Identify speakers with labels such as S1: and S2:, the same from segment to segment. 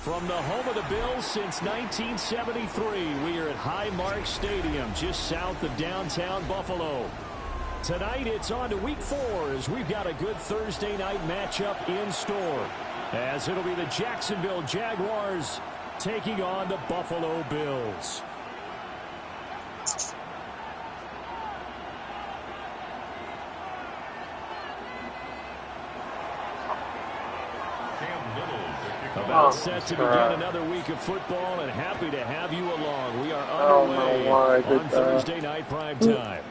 S1: From the home of the Bills since 1973, we are at Highmark Stadium, just south of downtown Buffalo. Tonight, it's on to Week 4 as we've got a good Thursday night matchup in store. As it'll be the Jacksonville Jaguars taking on the Buffalo Bills. About set to begin another week of football, and happy to have you along. We are underway on Thursday night prime time.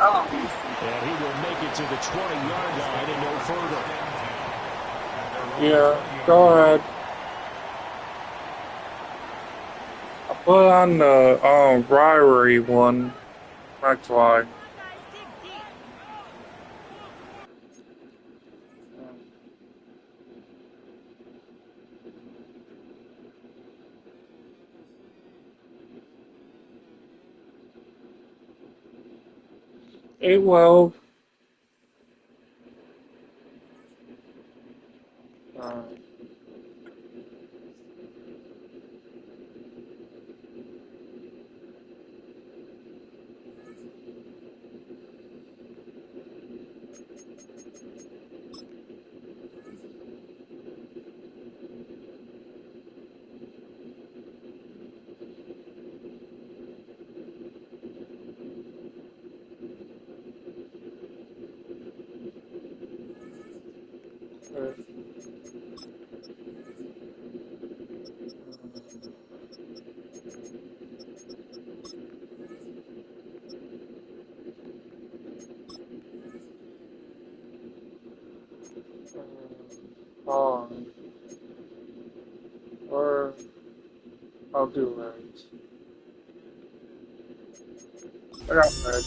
S1: And he will make it to the 20-yard line and no further.
S2: Yeah, go ahead. I put on the rivalry one. That's why. It will. Or I'll do it. I got red.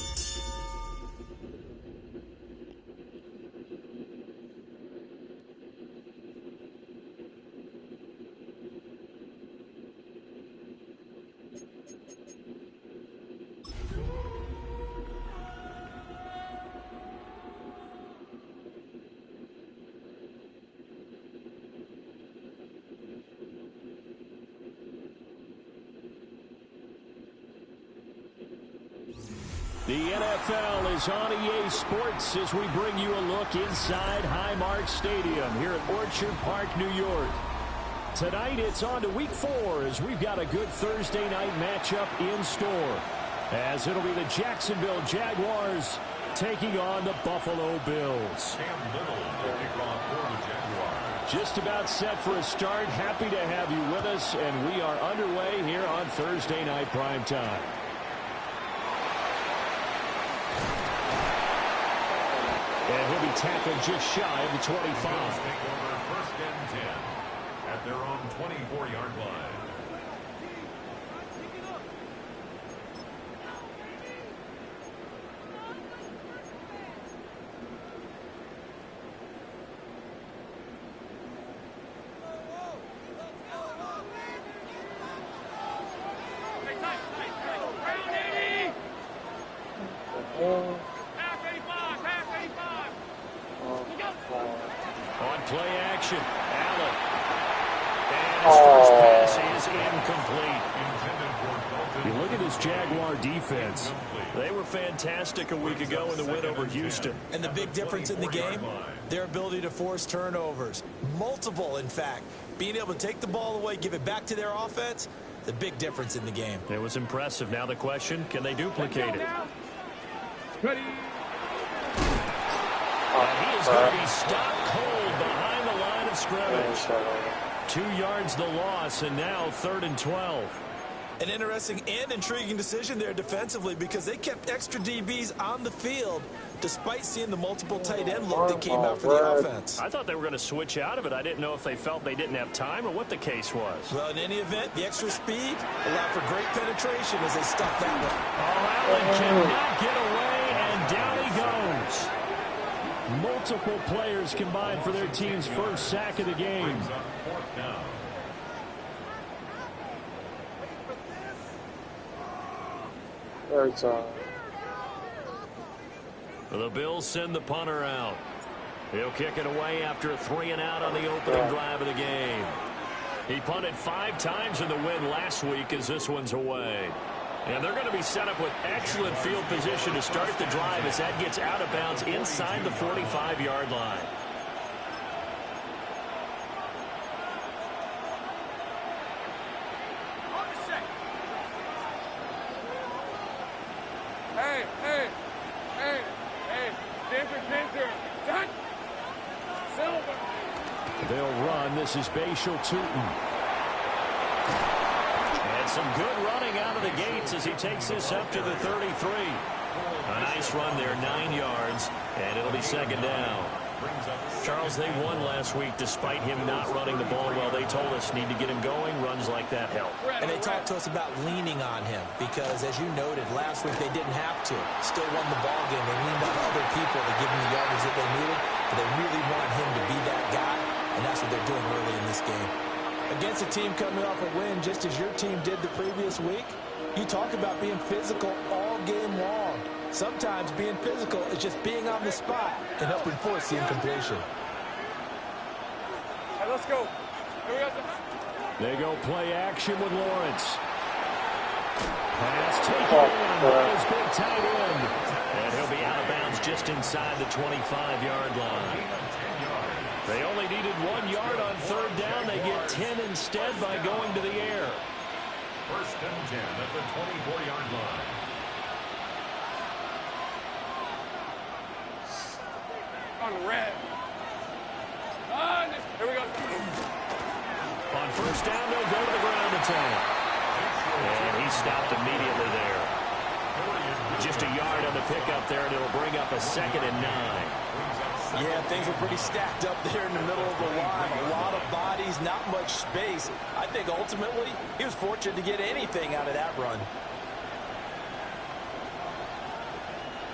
S1: The NFL is on EA Sports as we bring you a look inside Highmark Stadium here at Orchard Park, New York. Tonight, it's on to Week 4 as we've got a good Thursday night matchup in store. As it'll be the Jacksonville Jaguars taking on the Buffalo Bills. Just about set for a start. Happy to have you with us, and we are underway here on Thursday night prime time. And he'll be tackled just shy of the 25.
S3: Take over first and 10 at their own 24-yard line.
S1: On play action, Allen. And his first pass is incomplete. You look at this Jaguar defense. They were fantastic a week ago in the win over Houston.
S4: And the big difference in the game, their ability to force turnovers. Multiple, in fact. Being able to take the ball away, give it back to their offense, the big difference in the game.
S1: It was impressive. Now the question, can they duplicate it?
S5: Ready.
S1: And he is going to be stopped cold behind the line of scrimmage. 2 yards the loss, and now 3rd and 12.
S4: An interesting and intriguing decision there defensively because they kept extra DBs on the field despite seeing the multiple tight end look that came out for the offense.
S1: I thought they were going to switch out of it. I didn't know if they felt they didn't have time or what the case was.
S4: Well, in any event, the extra speed allowed for great penetration as they stuck that one.
S1: Oh, Allen cannot get away, and down he goes. Multiple players combined for their team's first sack of the game.
S2: There's
S1: The Bills send the punter out. He'll kick it away after a 3-and-out on the opening drive of the game. He punted 5 times in the win last week as this one's away. And they're going to be set up with excellent field position to start the drive as that gets out of bounds inside the 45-yard line. They'll run. This is Bashal Tootin. And some good running out of the gates as he takes this up to the 33. A nice run there, 9 yards, and it'll be second down. Charles, they won last week despite him not running the ball well. They told us need to get him going. Runs like that help.
S4: And they talked to us about leaning on him because, as you noted, last week they didn't have to. Still won the ball game. They leaned on other people to give them the yardage that they needed, but they really wanted him to be that guy, and that's what they're doing early in this game. Against a team coming off a win just as your team did the previous week, you talk about being physical all game long. Sometimes being physical is just being on the spot and helping force the incompletion.
S2: Hey, let's go.
S1: They go play action with Lawrence. Pass taken in by his big tight end. And he'll be out of bounds just inside the 25-yard line. They only needed 1 yard on third down. They get 10 instead by going to the air.
S3: First and 10 at the 24-yard line.
S2: On the red. Here we go.
S1: On first down, they'll go to the ground attack. And he stopped immediately there. Just a yard on the pickup there, and it'll bring up a 2nd and 9.
S4: Yeah, things were pretty stacked up there in the middle of the line. A lot of bodies, not much space. I think ultimately he was fortunate to get anything out of that run.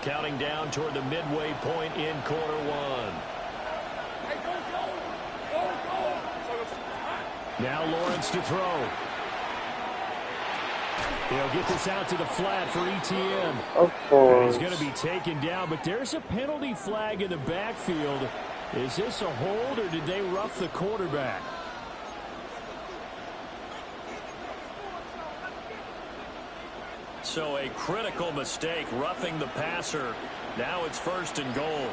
S1: Counting down toward the midway point in quarter one.
S2: Hey, go.
S1: Now Lawrence to throw. He'll get this out to the flat for ETN.
S2: Of course.
S1: He's going to be taken down, but there's a penalty flag in the backfield. Is this a hold, or did they rough the quarterback? So a critical mistake, roughing the passer. Now it's 1st and goal.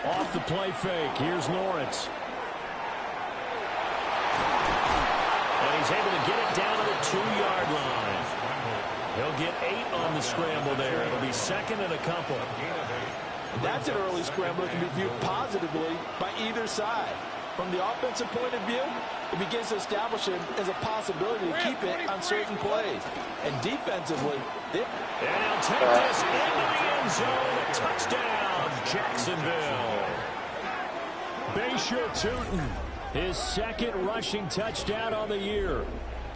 S1: Off the play fake. Here's Lawrence. And he's able to get it down to the 2-yard line. He'll get 8 on the scramble there. It'll be 2nd and a couple.
S4: That's an early scramble that can be viewed positively by either side. From the offensive point of view, it begins to establish it as a possibility to keep it on certain plays. And defensively,
S1: and he'll take this into the end zone. Touchdown, Jacksonville. Bashal Tootin, his 2nd rushing touchdown on the year.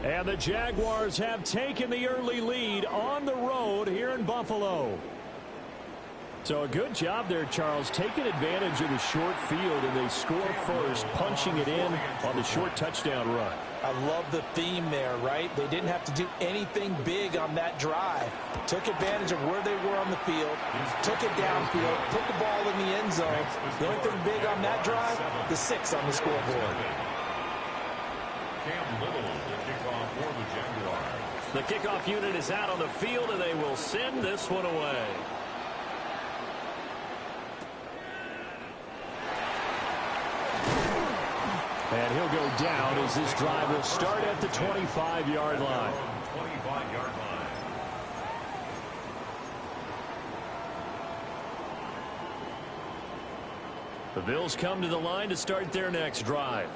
S1: And the Jaguars have taken the early lead on the road here in Buffalo. So a good job there, Charles, taking advantage of the short field, and they score first, punching it in on the short touchdown run.
S4: I love the theme there, right? They didn't have to do anything big on that drive. Took advantage of where they were on the field, took it downfield, put the ball in the end zone. The only thing big on that drive, the 6 on the scoreboard.
S3: Cam Little, the kickoff for the Jaguars.
S1: The kickoff unit is out on the field, and they will send this one away. And he'll go down as this drive will start at the 25-yard line.
S3: 25-yard line.
S1: The Bills come to the line to start their next drive.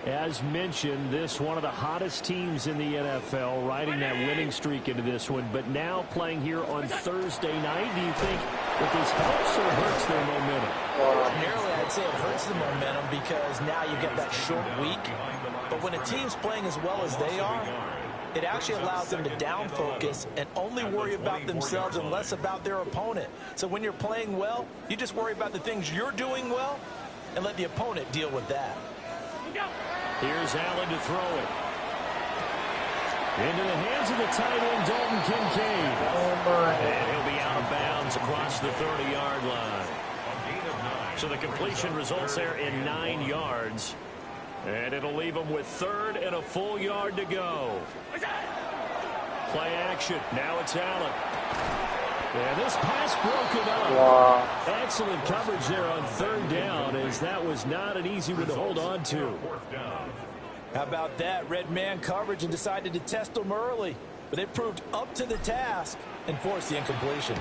S1: As mentioned, this one of the hottest teams in the NFL, riding that winning streak into this one, but now playing here on Thursday night. Do you think that this helps or hurts their momentum?
S4: Ordinarily, I'd say it hurts the momentum because now you get that short week. But when a team's playing as well as they are, it actually allows them to down focus and only worry about themselves and less about their opponent. So when you're playing well, you just worry about the things you're doing well and let the opponent deal with that.
S1: Here's Allen to throw it. Into the hands of the tight end, Dalton Kincaid.
S2: Oh, my.
S1: And he'll be out of bounds across across the 30-yard line. So the completion results there in 9 yards. And it'll leave them with 3rd and a full yard to go. Play action. Now it's Allen. And this pass broken up.
S6: Wow.
S1: Excellent coverage there on 3rd down, as that was not an easy one to hold on to.
S4: How about that? Red man coverage and decided to test them early. But it proved up to the task and forced the incompletion.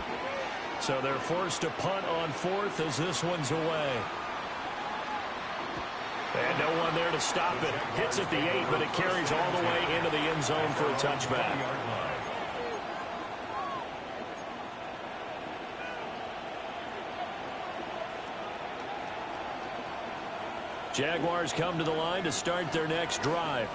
S1: So they're forced to punt on 4th as this one's away. And no one there to stop it. Hits at the 8, but it carries all the way into the end zone for a touchback. Jaguars come to the line to start their next drive.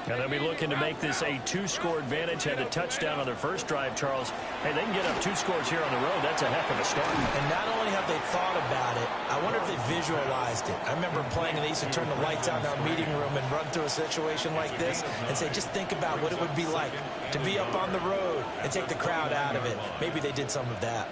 S1: And they'll be looking to make this a 2-score advantage. Had a touchdown on their first drive, Charles. Hey, they can get up 2 scores here on the road. That's a heck of a start.
S4: And not only have they thought about it, I wonder if they visualized it. I remember playing, and they used to turn the lights out in our meeting room and run through a situation like this and say, just think about what it would be like to be up on the road and take the crowd out of it. Maybe they did some of that.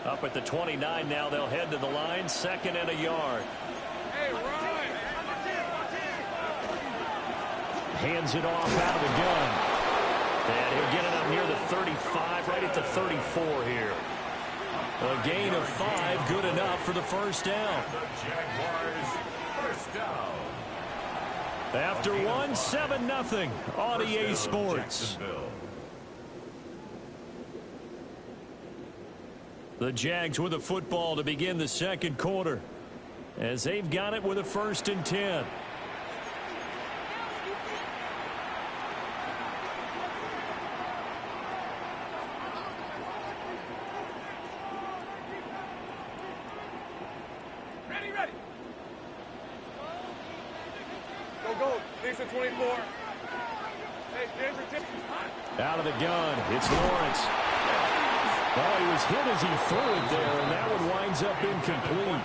S1: Up at the 29 now, they'll head to the line, 2nd and a yard.
S2: Hey, Ryan.
S1: Hands it off out of the gun. And he'll get it up near the 35, right at the 34 here. A gain of 5, good enough for the first down. After 1, 7-0 on EA Sports. The Jags with a football to begin the second quarter, as they've got it with a 1st and 10.
S2: Ready. Go. Thanks at 24. Hey, Denver,
S1: Out of the gun, it's Lawrence. Well, he was hit as he threw it there, and that one winds up incomplete.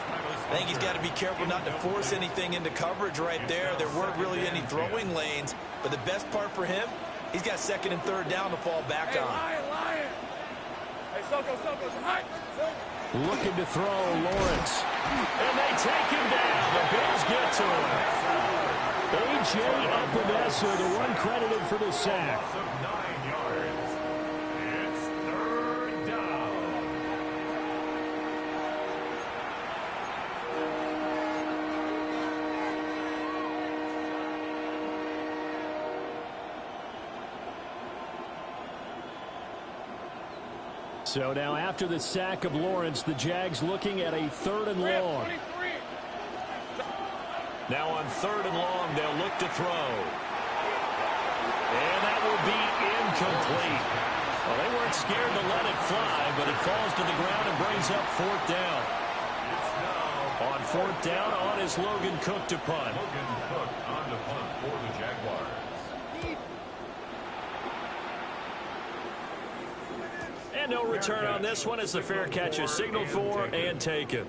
S4: I think he's got to be careful not to force anything into coverage right there. There weren't really any throwing lanes, but the best part for him, he's got 2nd and 3rd down to fall back on.
S2: Lion. Hey, Soko, hi.
S1: Looking to throw, Lawrence. And they take him down. The Bills get to him. A.J. Epinesa, the one credited for the sack. So now after the sack of Lawrence, the Jags looking at a 3rd and long. Now on 3rd and long, they'll look to throw. And that will be incomplete. Well, they weren't scared to let it fly, but it falls to the ground and brings up 4th down. On 4th down, on is Logan Cook to punt.
S3: Logan Cook on the punt for the Jaguars.
S1: And no return on this one as the fair catch is signaled for and taken.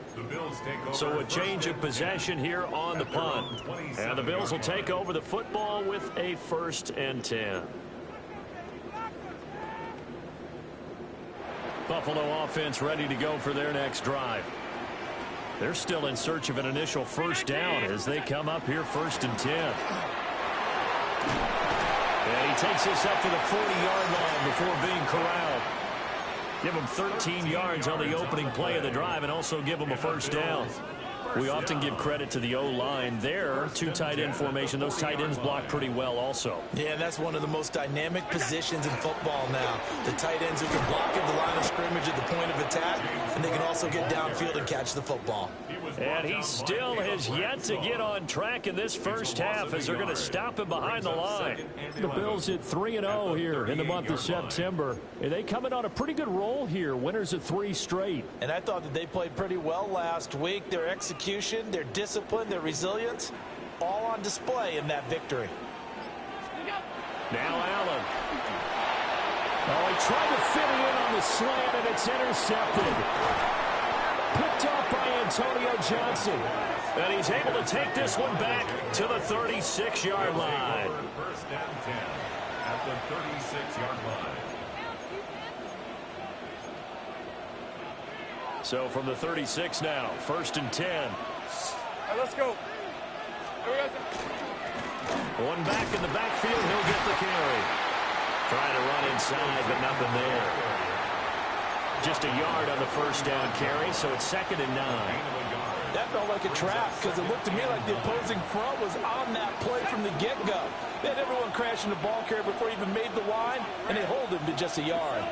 S1: So a change of possession here on the punt. And the Bills will take over the football with a 1st and 10. Buffalo offense ready to go for their next drive. They're still in search of an initial 1st down as they come up here 1st and 10. And he takes this up to the 40-yard line before being corralled. Give him 13 yards on the opening play of the drive and also give him a 1st down. We often give credit to the O-line there. 2 tight end formation. Those tight ends block pretty well also.
S4: Yeah, that's one of the most dynamic positions in football now. The tight ends who can block at the line of scrimmage at the point of attack, and they can also get downfield and catch the football.
S1: And he still has yet to get on track in this first half as they're going to stop him behind the line. The Bills at 3-0 here in the month of September. And they coming on a pretty good roll here. Winners of 3 straight.
S4: And I thought that they played pretty well last week. Their execution, their discipline, their resilience, all on display in that victory.
S1: Now Allen. Oh, he tried to fit it in on the slant, and it's intercepted. Picked up by Antonio Johnson. And he's able to take this one back to the 36-yard line.
S3: First down 10 at the 36-yard line.
S1: So from the 36 now, 1st and 10.
S2: All right, let's go.
S1: One back in the backfield, he'll get the carry. Trying to run inside, but nothing there. Just a yard on the first down carry, so it's 2nd and 9.
S4: That felt like a trap because it looked to me like the opposing front was on that play from the get-go. They had everyone crashing the ball carrier before he even made the line, and they hold him to just a yard.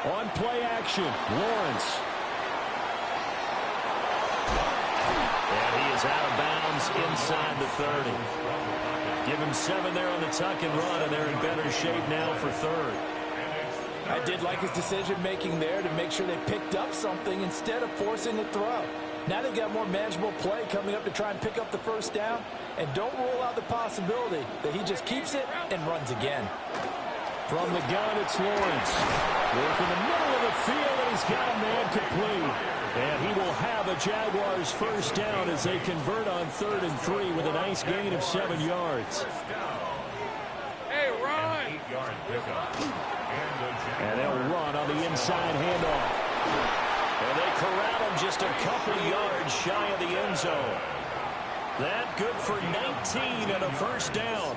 S1: On play action, Lawrence. And he is out of bounds inside the 30. Give him 7 there on the tuck and run, and they're in better shape now for 3rd.
S4: I did like his decision-making there to make sure they picked up something instead of forcing the throw. Now they've got more manageable play coming up to try and pick up the first down, and don't rule out the possibility that he just keeps it and runs again.
S1: From the gun, it's Lawrence. Working the middle of the field, and he's got a man complete. And he will have a Jaguars first down as they convert on 3rd and 3 with a nice gain of 7 yards.
S2: Hey, run!
S3: 8-yard pickup.
S1: And they'll run on the inside handoff. And they corral him just a couple yards shy of the end zone. That good for 19 and a first down.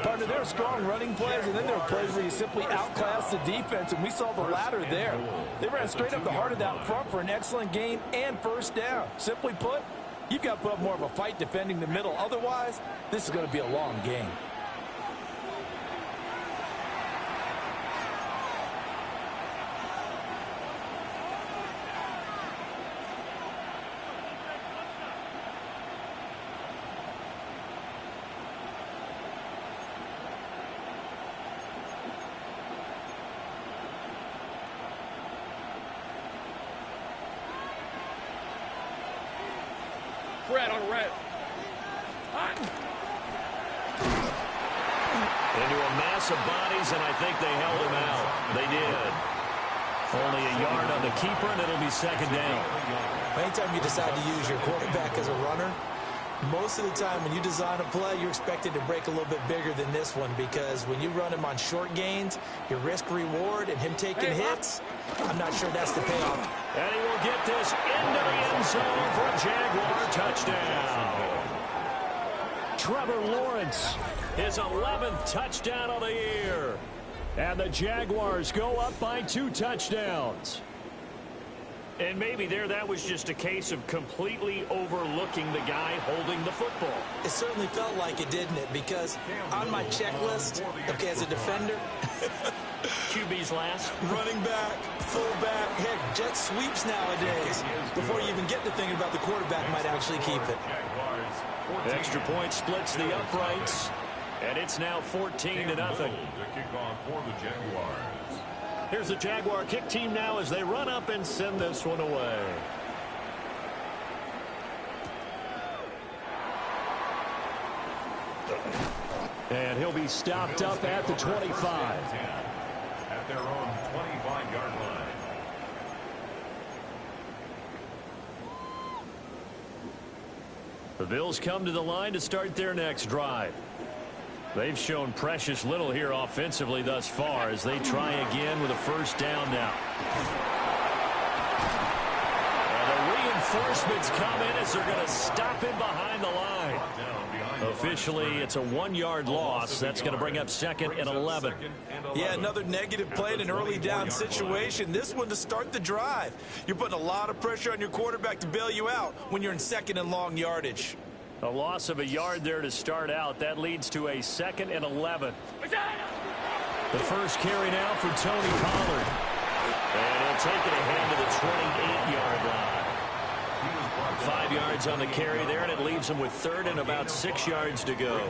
S4: Partner, there are strong running plays, and then there are plays where you simply outclass the defense, and we saw the latter there. They ran straight up the heart of that front for an excellent gain and first down. Simply put, you've got to put up more of a fight defending the middle. Otherwise, this is going to be a long game.
S2: Red on red.
S1: Into a mass of bodies, and I think they held him out. They did. Only a yard on the keeper, and it'll be 2nd down.
S4: Anytime you decide to use your quarterback as a runner, most of the time when you design a play, you're expected to break a little bit bigger than this one, because when you run him on short gains, your risk-reward and him taking hits, I'm not sure that's the payoff.
S1: And he will get this into the end zone for a Jaguar touchdown. Trevor Lawrence, his 11th touchdown of the year. And the Jaguars go up by 2 touchdowns. And maybe that was just a case of completely overlooking the guy holding the football.
S4: It certainly felt like it, didn't it? Because on my checklist, okay, as a defender,
S1: QB's last.
S4: running back, fullback, heck, jet sweeps nowadays. Before you even get to thinking about the quarterback might actually keep it.
S1: Extra point splits the uprights, and it's now 14-0.
S3: The kickoff for the Jaguars.
S1: Here's the Jaguar kick team now as they run up and send this one away. And he'll be stopped up at the 25.
S3: At their own 25-yard line.
S1: The Bills come to the line to start their next drive. They've shown precious little here offensively thus far as they try again with a first down now. And the reinforcements come in as they're going to stop him behind the line. Officially, it's a 1-yard loss. That's going to bring up 2nd and 11.
S4: Yeah, another negative play in an early down situation. This one to start the drive. You're putting a lot of pressure on your quarterback to bail you out when you're in 2nd and long yardage.
S1: A loss of a yard there to start out. That leads to a 2nd and 11. The first carry now for Tony Pollard. And he'll take it ahead to the 28-yard line. 5 yards on the carry there, and it leaves him with 3rd and about 6 yards to go.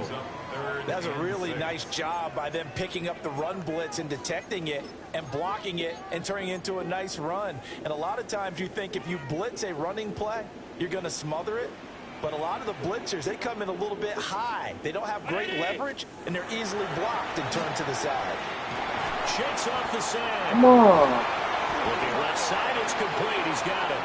S4: That's a really nice job by them picking up the run blitz and detecting it and blocking it and turning it into a nice run. And a lot of times you think if you blitz a running play, you're going to smother it. But a lot of the blitzers, they come in a little bit high. They don't have great leverage, and they're easily blocked and turned to the side.
S1: Shakes off the sand.
S6: Come on.
S1: Looking left side, it's complete. He's got it.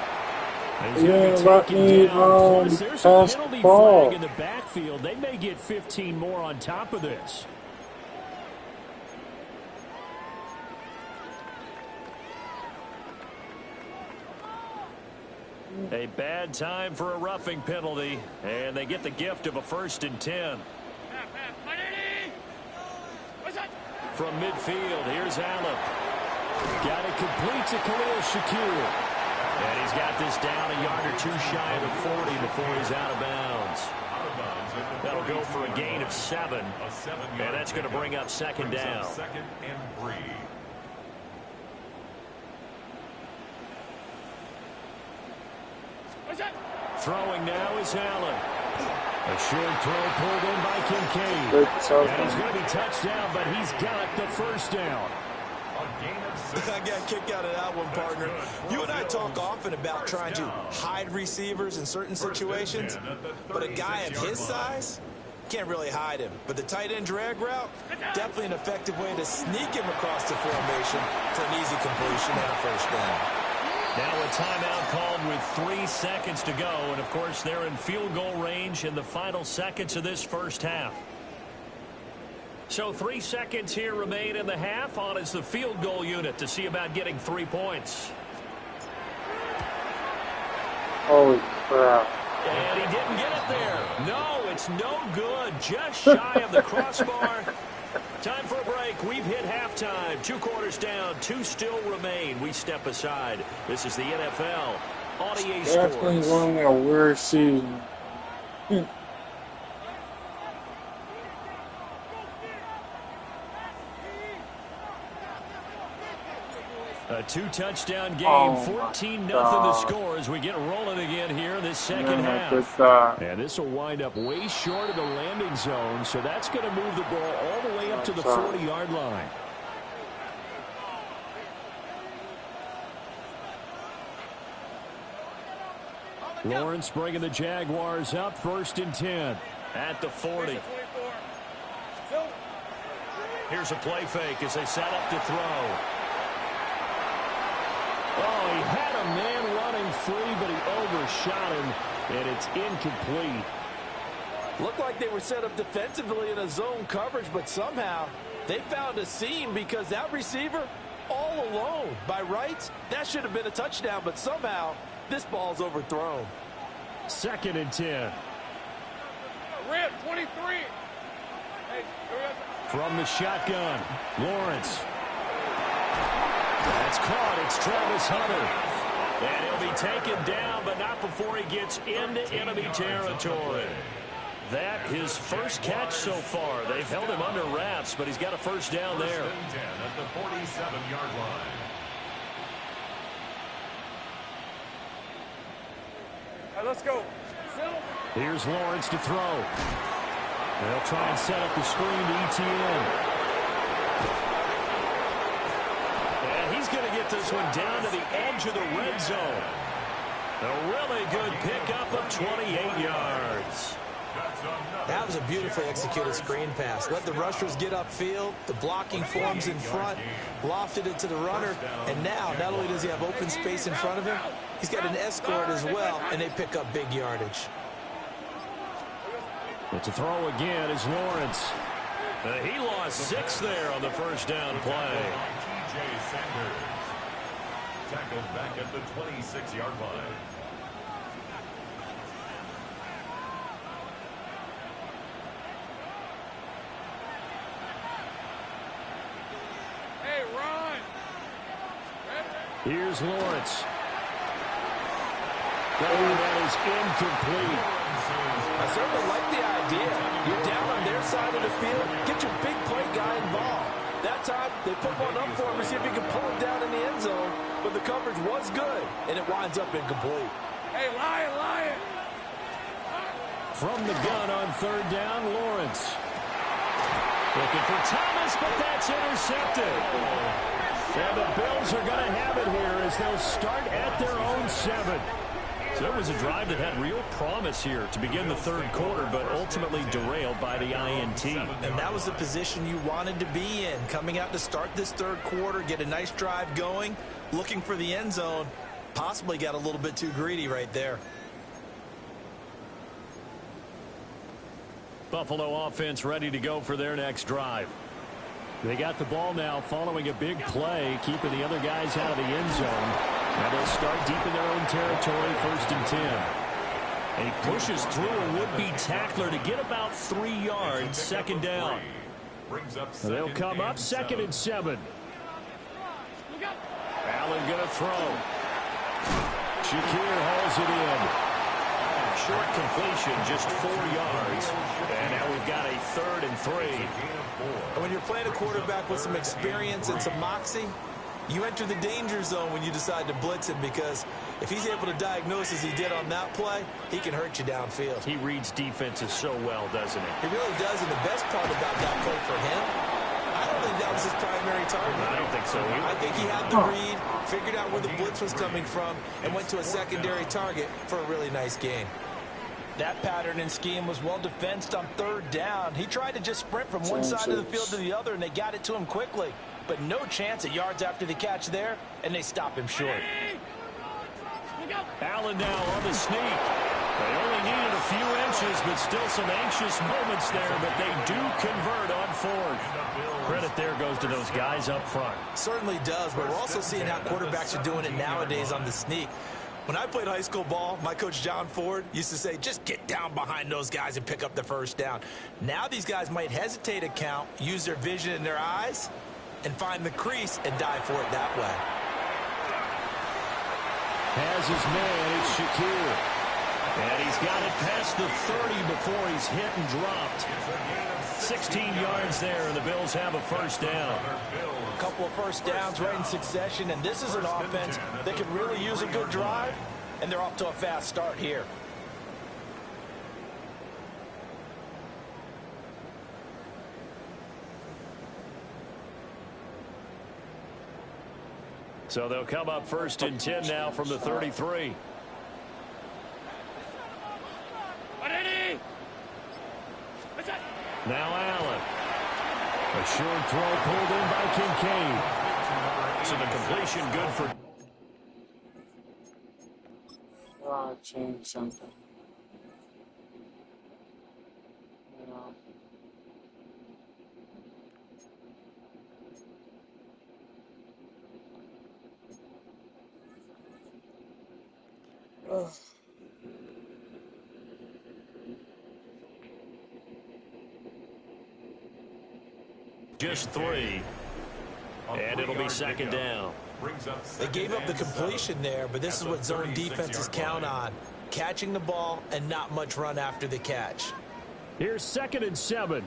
S1: He's going to be taken down. Plus, there's a penalty flag in the backfield. They may get 15 more on top of this. A bad time for a roughing penalty, and they get the gift of a 1st and 10. From midfield, here's Allen. Got it complete to Khalil Shakir. And he's got this down a yard or 2 shy of the 40 before he's out of bounds. That'll go for a gain of 7. And that's going to bring up 2nd down.
S3: 2nd and 3.
S1: Throwing now is Allen. A short throw pulled in by Kincaid. And he's going to be touched down, but he's got the 1st down.
S4: I got a kick out of that one, partner. You and I talk often about trying to hide receivers in certain situations, but a guy of his size can't really hide him. But the tight end drag route, definitely an effective way to sneak him across the formation for an easy completion and a 1st down.
S1: Now a timeout called with 3 seconds to go, and of course they're in field goal range in the final seconds of this 1st half. So 3 seconds here remain in the half. On is the field goal unit to see about getting 3 points.
S6: Holy crap.
S1: And he didn't get it there. No, it's no good. Just shy of the crossbar. Time for a break. We've hit halftime. 2 quarters down. 2 still remain. We step aside. This is the NFL on EA Sports.
S6: Definitely running a weird season.
S1: A 2-touchdown game, 14-0 the score as we get rolling again here in this 2nd half. And this will wind up way short of the landing zone, so that's going to move the ball all the way up to the 40-yard line. Lawrence bringing the Jaguars up, 1st and 10 at the 40. Here's a play fake as they set up to throw. Oh, he had a man running free, but he overshot him, and it's incomplete.
S7: Looked like they were set up defensively in a zone coverage, but somehow they found a seam because that receiver all alone. By rights, that should have been a touchdown, but somehow this ball's overthrown.
S1: 2nd and 10.
S2: Red 23.
S1: From the shotgun, Lawrence. That's caught. It's Travis Hunter. And he'll be taken down, but not before he gets into enemy territory. That his 1st catch so far. They've held him under wraps, but he's got a 1st down there.
S3: 1st and 10 at the 47-yard line.
S2: All right, let's go.
S1: Here's Lawrence to throw. They'll try and set up the screen to ETN. He's going to get this one down to the edge of the red zone. A really good pickup of 28 yards.
S4: That was a beautifully executed screen pass. Let the rushers get upfield. The blocking forms in front. Lofted it to the runner. And now, not only does he have open space in front of him, he's got an escort as well, and they pick up big yardage.
S1: But to throw again is Lawrence. He lost 6 there on the 1st down play.
S3: Sanders. Tackled back at the 26-yard line.
S2: Hey, run.
S1: Here's Lawrence. That is incomplete.
S7: I certainly like the idea. You're down on their side of the field. Get your big play guy involved. That time, they put one up for him to see if he can pull it down in the end zone, but the coverage was good, and it winds up incomplete.
S2: Hey, Lion.
S1: From the gun on 3rd down, Lawrence. Looking for Thomas, but that's intercepted. And the Bills are going to have it here as they'll start at their own 7. So it was a drive that had real promise here to begin the 3rd quarter, but ultimately derailed by the INT.
S4: And that was the position you wanted to be in, coming out to start this 3rd quarter, get a nice drive going, looking for the end zone, Possibly got a little bit too greedy right there.
S1: Buffalo offense ready to go for their next drive. They got the ball now following a big play, keeping the other guys out of the end zone. Now they'll start deep in their own territory, 1st and 10. And he pushes through a would-be tackler to get about 3 yards, 2nd down. They'll come up 2nd and 7. Allen going to throw. Shakir hauls it in. Short completion, just 4 yards. And now we've got a 3rd and 3.
S4: And when you're playing a quarterback with some experience and some moxie, you enter the danger zone when you decide to blitz him, because if he's able to diagnose as he did on that play, he can hurt you downfield.
S1: He reads defenses so well, doesn't he?
S4: He really does, and the best part about that play for him, I don't think that was his primary target.
S1: I don't think so either.
S4: I think he had the read, figured out where the blitz was coming from, and went to a secondary target for a really nice gain.
S7: That pattern and scheme was well defensed on 3rd down. He tried to just sprint from one side of the field to the other, and they got it to him quickly. But no chance at yards after the catch there, and they stop him short.
S1: Allen now on the sneak. They only needed a few inches, but still some anxious moments there, but they do convert on 4th. Credit there goes to those guys up front.
S4: Certainly does, but we're also seeing how quarterbacks are doing it nowadays on the sneak. When I played high school ball, my coach John Ford used to say, just get down behind those guys and pick up the 1st down. Now these guys might hesitate to count, use their vision in their eyes, and find the crease and dive for it that way.
S1: Has his man, it's Shakir. And he's got it past the 30 before he's hit and dropped. 16 yards there, and the Bills have a 1st down.
S7: A couple of 1st downs right in succession, and this is an offense that could really use a good drive, and they're off to a fast start here.
S1: So they'll come up 1st and 10 now from the 33. Now Allen. A short throw pulled in by Kincaid. So the completion good for...
S6: Change something.
S1: Just 3. And it'll be 2nd down.
S4: They gave up the completion there, but this is what zone defenses count on. Catching the ball and not much run after the catch.
S1: Here's 2nd and 7.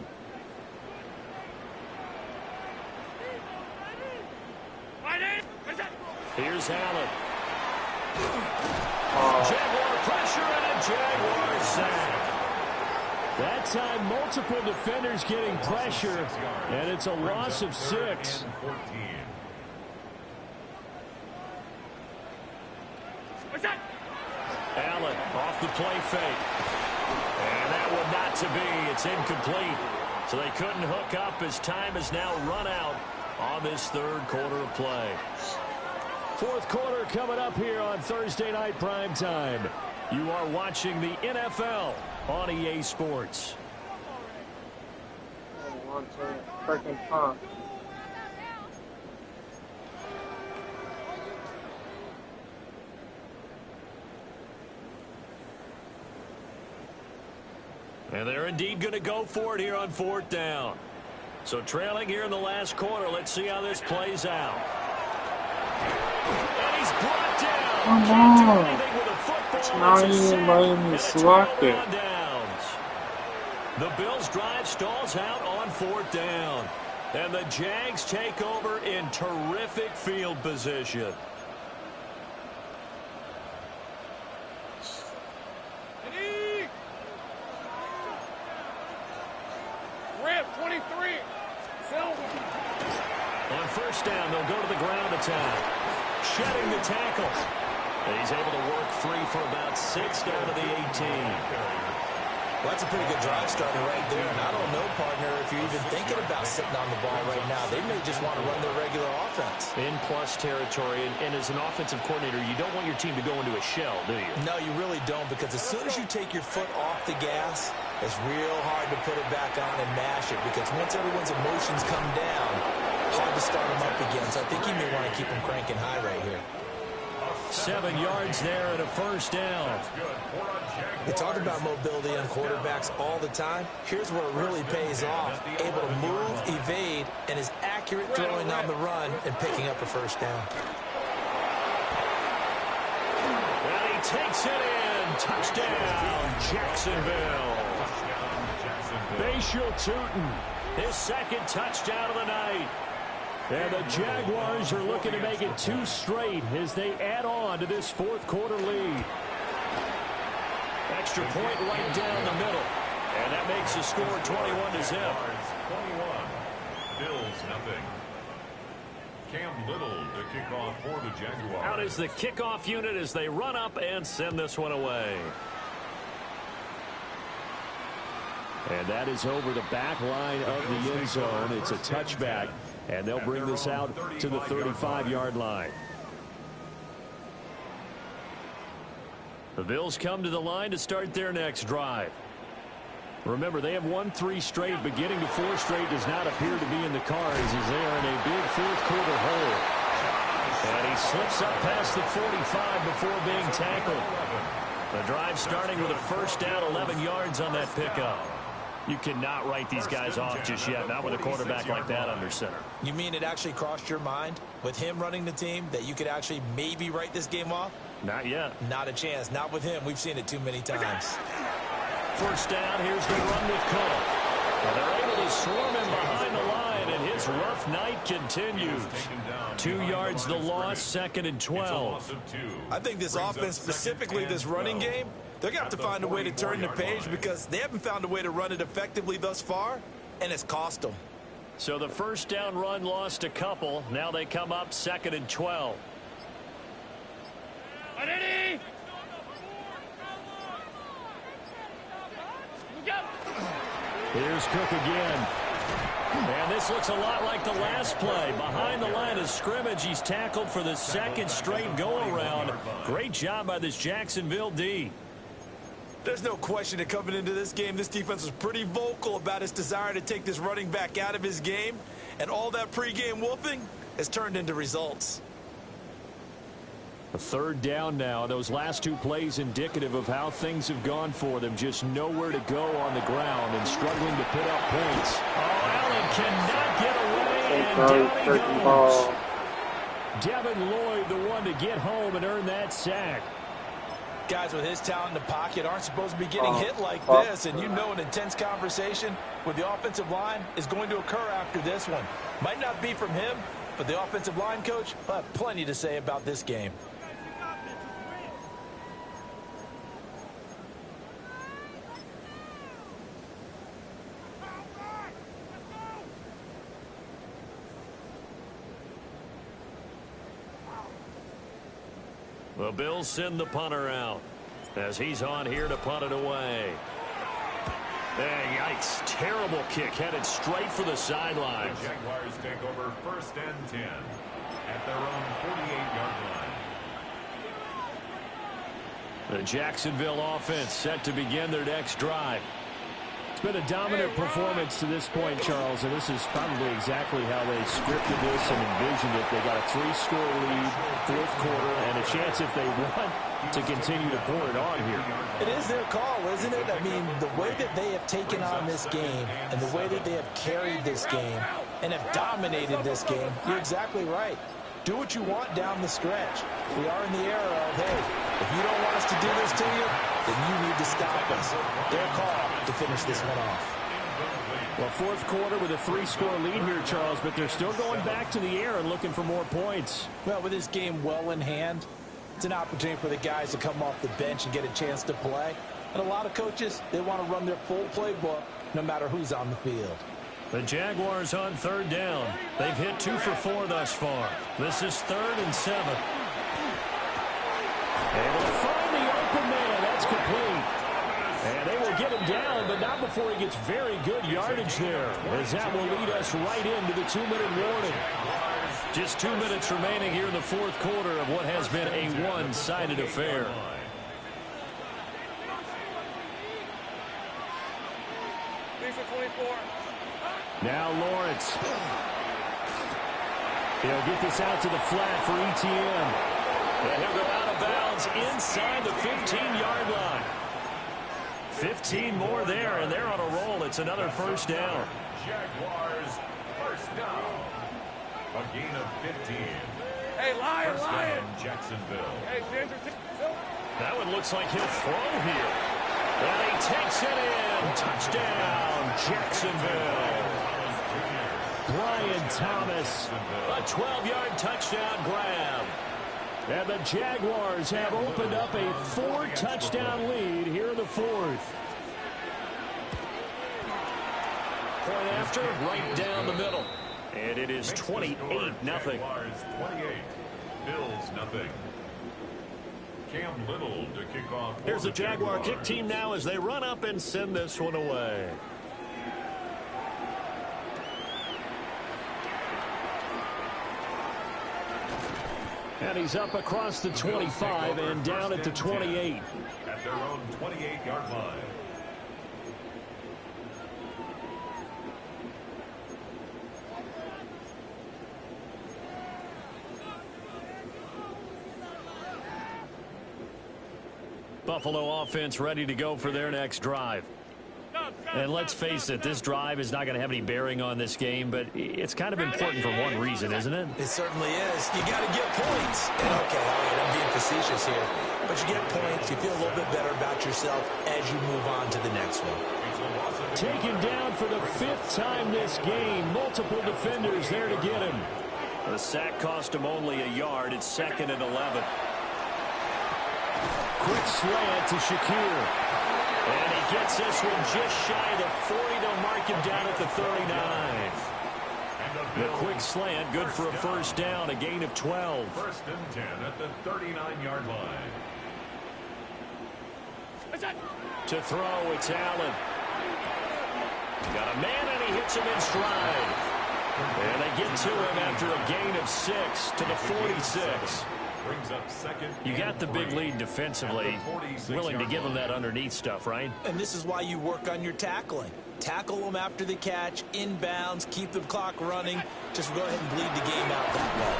S1: Here's Allen. Jaguar pressure and a Jaguar sack. That time, multiple defenders getting pressure, and it's a loss of 6. Allen off the play fake. And that one not to be. It's incomplete. So they couldn't hook up as time has now run out on this 3rd quarter of play. 4th quarter coming up here on Thursday Night Primetime. You are watching the NFL on EA Sports.
S6: Freaking pump.
S1: And they're indeed going to go for it here on 4th down. So trailing here in the last quarter. Let's see how this plays out. And he's brought down. Can't do anything with a football.
S6: It's not even letting me select it.
S1: The Bills' drive stalls out on 4th down. And the Jags take over in terrific field position.
S2: Rip, 23.
S1: On 1st down, they'll go to the ground attack. Shedding the tackle. And he's able to work free for about 6 down to the 18.
S4: Well, that's a pretty good drive starter right there. And I don't know, partner, if you're even thinking about sitting on the ball right now. They may just want to run their regular offense.
S1: In plus territory, and as an offensive coordinator, you don't want your team to go into a shell, do you?
S4: No, you really don't, because as soon as you take your foot off the gas, it's real hard to put it back on and mash it, because once everyone's emotions come down, hard to start them up again. So I think you may want to keep them cranking high right here.
S1: 7 yards there and a first down.
S4: We talk about mobility on quarterbacks all the time. Here's where it really pays off. Able to move, evade, and is accurate throwing on the run and picking up a first down.
S1: And he takes it in. Touchdown, Jacksonville. Bashal Tootin, his second touchdown of the night. And the Jaguars are looking to make it 2 straight as they add on to this fourth quarter lead. Extra point right down the middle. And that makes the score 21-0.
S3: 21. Bills nothing. Cam Little to kick off for the Jaguars.
S1: Out is the kickoff unit as they run up and send this one away. And that is over the back line of the end zone. It's a touchback. And they'll bring this out to the 35-yard line. The Bills come to the line to start their next drive. Remember, they have won 3 straight, but getting to 4 straight does not appear to be in the cards as they are in a big fourth quarter hole. And he slips up past the 45 before being tackled. The drive starting with a first down, 11 yards on that pickup. You cannot write these guys off just yet, not with a quarterback like that under center.
S4: You mean it actually crossed your mind with him running the team that you could actually maybe write this game off?
S1: Not yet.
S4: Not a chance. Not with him. We've seen it too many times.
S1: First down, here's the run with Cook. And they're able to swarm him behind the line, and his rough night continues. 2 yards the loss, 2nd and 12.
S4: I think this offense, specifically this running game, they're going to have to find a way to turn the page because they haven't found a way to run it effectively thus far, and it's cost them.
S1: So the first down run lost a couple. Now they come up 2nd and 12. Here's Cook again. And this looks a lot like the last play. Behind the line of scrimmage, he's tackled for the 2nd straight go-around. Great job by this Jacksonville D.
S4: There's no question that coming into this game, this defense was pretty vocal about its desire to take this running back out of his game. And all that pregame wolfing has turned into results.
S1: A 3rd down now. Those last 2 plays indicative of how things have gone for them. Just nowhere to go on the ground and struggling to put up points. Oh, Allen cannot get away, and down he goes. Devin Lloyd, the one to get home and earn that sack.
S4: Guys with his talent in the pocket aren't supposed to be getting hit like this, and you know an intense conversation with the offensive line is going to occur after this one. Might not be from him, but the offensive line coach will have plenty to say about this game.
S1: The Bills send the punter out as he's on here to punt it away. Hey, yikes. Terrible kick headed straight for the sideline.
S3: The Jaguars take over 1st and 10 at their own 48-yard line.
S1: The Jacksonville offense set to begin their next drive. It's been a dominant performance to this point, Charles, and this is probably exactly how they scripted this and envisioned it. They got a 3-score lead, 4th quarter, and a chance if they want to continue to pour it on here.
S4: It is their call, isn't it? I mean, the way that they have taken on this game and the way that they have carried this game and have dominated this game, you're exactly right. Do what you want down the stretch. We are in the era of, hey, if you don't want us to do this to you, then you need to stop us. Their call to finish this one off.
S1: Well, 4th quarter with a 3-score lead here, Charles, but they're still going back to the air and looking for more points.
S4: Well, with this game well in hand, it's an opportunity for the guys to come off the bench and get a chance to play. And a lot of coaches, they want to run their full playbook no matter who's on the field.
S1: The Jaguars on 3rd down. They've hit 2 for 4 thus far. This is 3rd and 7. Able to find the open man. That's complete. And they will get him down, but not before he gets very good yardage there, as that will lead us right into the 2-minute warning. Just 2 minutes remaining here in the fourth quarter of what has been a one-sided affair. Now Lawrence. He'll get this out to the flat for ETN. And he'll go out of bounds inside the 15-yard line. 15 more there, and they're on a roll. It's another first down.
S3: Jaguars first down. A gain of 15.
S2: Hey, Lion,
S3: First
S2: Lion.
S3: down, Jacksonville.
S2: Hey, Ginger.
S1: That one looks like he'll throw here. And he takes it in. Touchdown, Jacksonville. Brian Thomas, a 12-yard touchdown grab. And the Jaguars have opened up a 4-touchdown lead here in the fourth. Point after, right down the middle. And it is 28-0.
S3: Jaguars 28. Bills nothing. Cam Little to kick off.
S1: Here's the Jaguar kick team now as they run up and send this one away. And he's up across the 25 and down at the 28.
S3: At their own 28-yard line.
S1: Buffalo offense ready to go for their next drive. And let's face it, this drive is not going to have any bearing on this game, but it's kind of important for one reason, isn't it?
S4: It certainly is. You got to get points. And okay, all right, I'm being facetious here. But you get points, you feel a little bit better about yourself as you move on to the next one.
S1: Taken down for the 5th time this game. Multiple defenders there to get him. The sack cost him only a yard. It's 2nd and 11. Quick slant to Shakir. And he gets this one just shy of the 40. They'll mark him down at the 39. The quick slant, good for a first down, a gain of 12.
S3: 1st and 10 at the 39-yard line.
S1: To throw, it's Allen. Got a man, and he hits him in stride. And they get to him after a gain of 6 to the 46.
S3: Brings up 2nd.
S1: You got the big lead defensively, willing to give them that underneath stuff, right?
S4: And this is why you work on your tackling. Tackle them after the catch, inbounds, keep the clock running. Just go ahead and bleed the game out that way.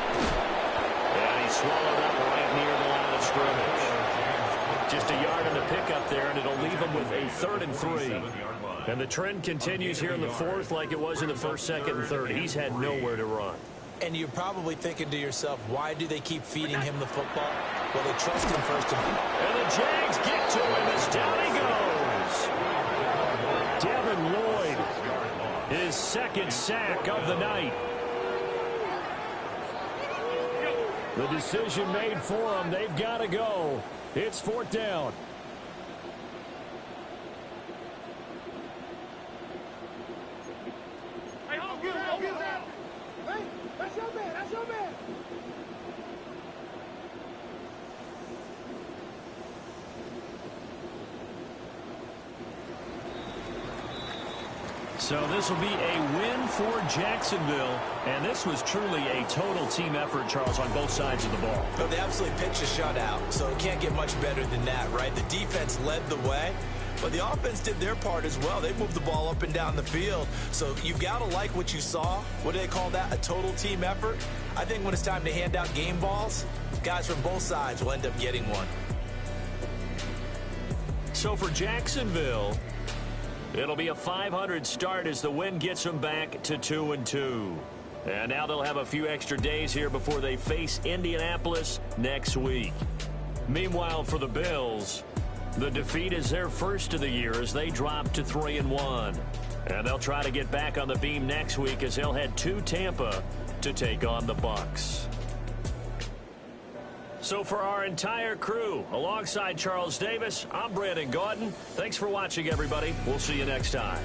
S1: And he swallowed up right near the line of scrimmage. Just a yard in the pickup there, and it'll leave him with a 3rd and 3. And the trend continues here in the fourth like it was in the 1st, 2nd, and 3rd. He's had nowhere to run.
S4: And you're probably thinking to yourself, why do they keep feeding him the football? Well, they trust him first and foremost.
S1: And the Jags get to him as down he goes. Devin Lloyd, his 2nd sack of the night. The decision made for them. They've got to go. It's 4th down. So this will be a win for Jacksonville, and this was truly a total team effort, Charles, on both sides of the ball.
S4: But they absolutely pitched a shutout, so it can't get much better than that, right? The defense led the way, but the offense did their part as well. They moved the ball up and down the field, so you've got to like what you saw. What do they call that? A total team effort? I think when it's time to hand out game balls, guys from both sides will end up getting one.
S1: So for Jacksonville, it'll be a 500 start as the win gets them back to 2-2. And now they'll have a few extra days here before they face Indianapolis next week. Meanwhile, for the Bills, the defeat is their first of the year as they drop to 3-1. And they'll try to get back on the beam next week as they'll head to Tampa to take on the Bucs. So for our entire crew, alongside Charles Davis, I'm Brandon Gaudin. Thanks for watching, everybody. We'll see you next time.